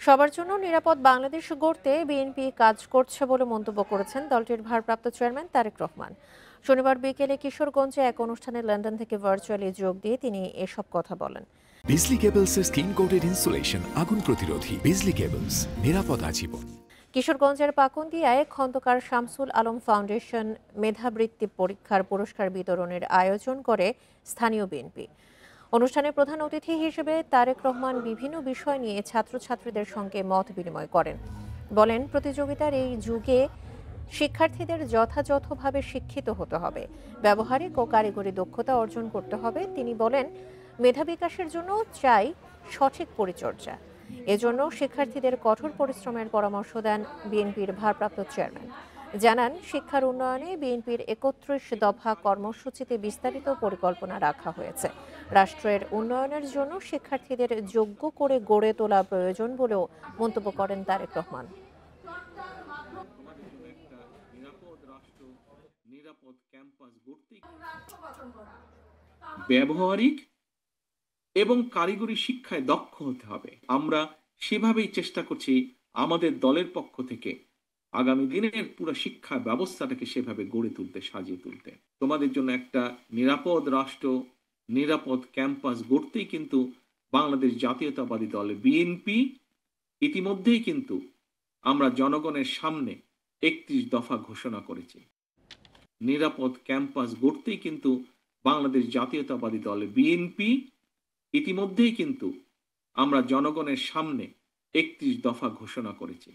সবার জন্য নিরাপদ বাংলাদেশ গড়তে বিএনপি কাজ করছে বলে মন্তব্য করেছেন দলটির ভারপ্রাপ্ত চেয়ারম্যান তারেক রহমান। শনিবার বিকেলে কিশোরগঞ্জে এক অনুষ্ঠানে লন্ডন থেকে ভার্চুয়ালি যোগ দিয়ে তিনি এসব কথা বলেন। বিজলি কেবলসের স্কিন কোটেড ইনসুলেশন আগুন প্রতিরোধী। বিজলি কেবলস, নিরাপদ আজীবন। কিশোরগঞ্জের পাকুন্দিয়ায় খন্দকার শামসুল আলম ফাউন্ডেশন মেধাবৃত্তি পরীক্ষার পুরস্কার বিতরণের আয়োজন করে স্থানীয় বিএনপি। অনুষ্ঠানে প্রধান অতিথি হিসেবে তারেক রহমান বিভিন্ন বিষয় নিয়ে ছাত্রছাত্রীদের সঙ্গে মত বিনিময় করেন। বলেন, প্রতিযোগিতার এই যুগে শিক্ষার্থীদের যথাযথভাবে শিক্ষিত হতে হবে, ব্যবহারিক ও কারিগরি দক্ষতা অর্জন করতে হবে। তিনি বলেন, মেধা বিকাশের জন্য চাই সঠিক পরিচর্যা। এজন্য শিক্ষার্থীদের কঠোর পরিশ্রমের পরামর্শ দেন বিএনপির ভারপ্রাপ্ত চেয়ারম্যান। জানান, শিক্ষার উন্নয়নে বিএনপির ৩১ দফা কর্মসূচিতে বিস্তারিত পরিকল্পনা রাখা হয়েছে। রাষ্ট্রের উন্নয়নের জন্য শিক্ষার্থীদের যোগ্য করে গড়ে তোলা প্রয়োজন বলেও মন্তব্য করেন তারেক রহমান। নিরাপদ ক্যাম্পাস গড়তে ব্যবহারিক এবং কারিগরি শিক্ষায় দক্ষ হতে হবে। আমরা সেভাবেই চেষ্টা করছি আমাদের দলের পক্ষ থেকে আগামী দিনের পুরো শিক্ষা ব্যবস্থাটাকে সেভাবে গড়ে তুলতে, সাজিয়ে তুলতে। তোমাদের জন্য একটা নিরাপদ রাষ্ট্র, নিরাপদ ক্যাম্পাস গড়তেই কিন্তু বাংলাদেশ জাতীয়তাবাদী দল বিএনপি ইতিমধ্যেই কিন্তু আমরা জনগণের সামনে ৩১ দফা ঘোষণা করেছি। নিরাপদ ক্যাম্পাস গড়তেই কিন্তু বাংলাদেশ জাতীয়তাবাদী দল বিএনপি ইতিমধ্যেই কিন্তু আমরা জনগণের সামনে ৩১ দফা ঘোষণা করেছি।